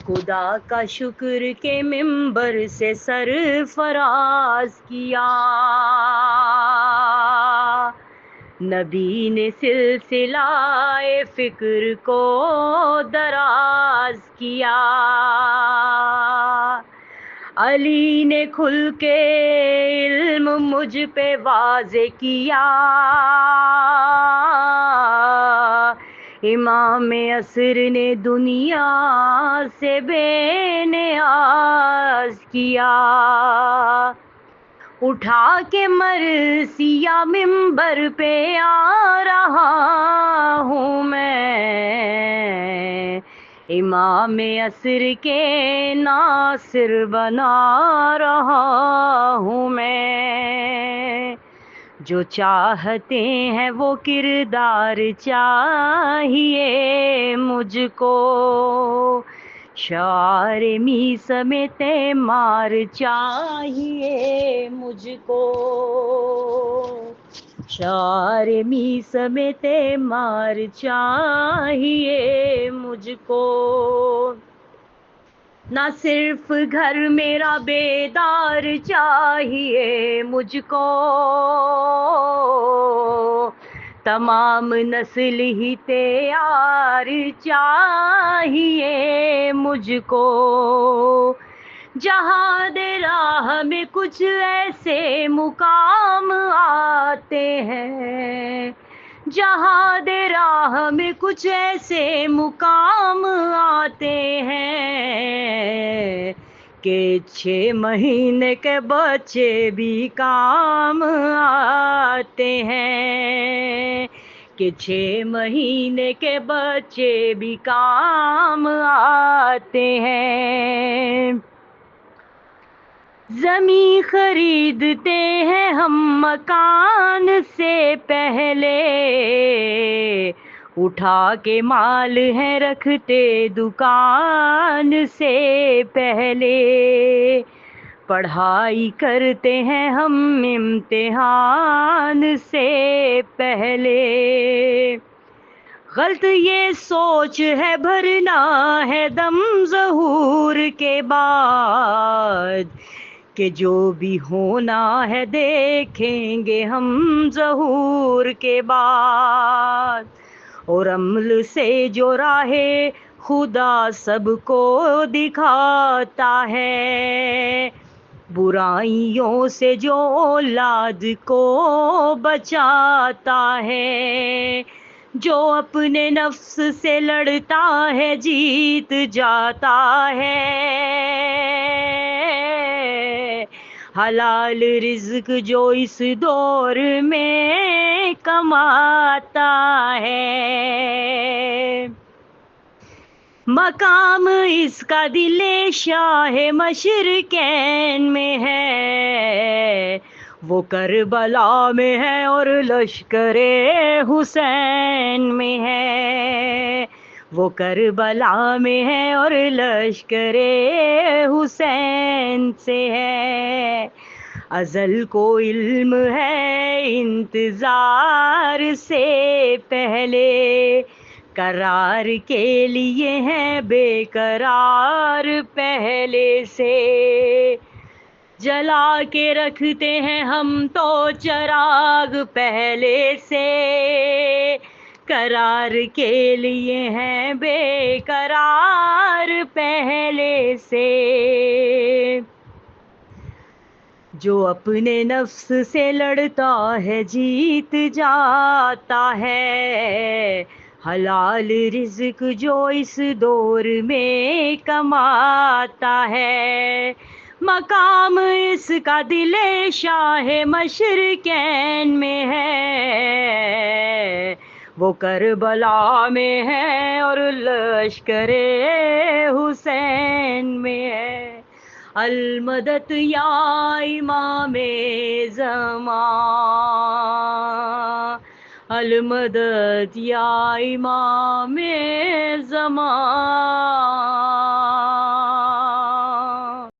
خدا کا شکر کے منبر سے سرفراز کیا، نبی نے سلسلہ فکر کو دراز کیا، علی نے کھل کے علم مجھ پہ واضح کیا، امام عصر نے دنیا سے بے نیاز کیا، اٹھا کے مرثیہ منبر پہ آ رہا ہوں میں، امام عصر کے ناصر بنا رہا ہوں میں، جو چاہتے ہیں وہ کردار چاہیے مجھ کو، شعار میثم تیمار چاہیے مجھ کو، شعار میثم تیمار چاہیے مجھ کو، نہ صرف گھر میرا بیدار چاہیے مجھ کو، تمام نسل ہی تیار چاہیے مجھ کو، جہاد راہ میں کچھ ایسے مقام آتے ہیں، جہاد راہ میں کچھ ایسے مقام آتے ہیں کہ 6 مہینے کے بچے بھی کام آتے ہیں، کہ 6 مہینے کے بچے بھی کام آتے ہیں، زمین خریدتے ہیں ہم مکان سے پہلے، اٹھا کے مال ہے رکھتے دکان سے پہلے، پڑھائی کرتے ہیں ہم امتحان سے پہلے، غلط یہ سوچ ہے بھرنا ہے دم ظہور کے بعد، کہ جو بھی ہونا ہے دیکھیں گے ہم ظہور کے بعد، اور عمل سے جو راہ خدا سب کو دکھاتا ہے، برائیوں سے جو اولاد کو بچاتا ہے، جو اپنے نفس سے لڑتا ہے جیت جاتا ہے، حلال رزق جو اس دور میں کماتا ہے، مقام اس کا دل شاہ مشرقین میں ہے، وہ کربلا میں ہے اور لشکر حسین میں ہے، وہ کربلا میں ہے اور لشکر حسین سے ہے، ازل کو علم ہے انتظار سے پہلے، قرار کے لیے ہیں بے قرار پہلے سے، جلا کے رکھتے ہیں ہم تو چراغ پہلے سے، قرار کے لیے ہیں بے قرار پہلے سے، جو اپنے نفس سے لڑتا ہے جیت جاتا ہے، حلال رزق جو اس دور میں کماتا ہے، مقام اس کا دل شاہ مشرقین میں ہے، وہ کربلا میں ہے اور لشکر حسین میں ہے، المدد یا امام زمان، المدد یا امام زمان،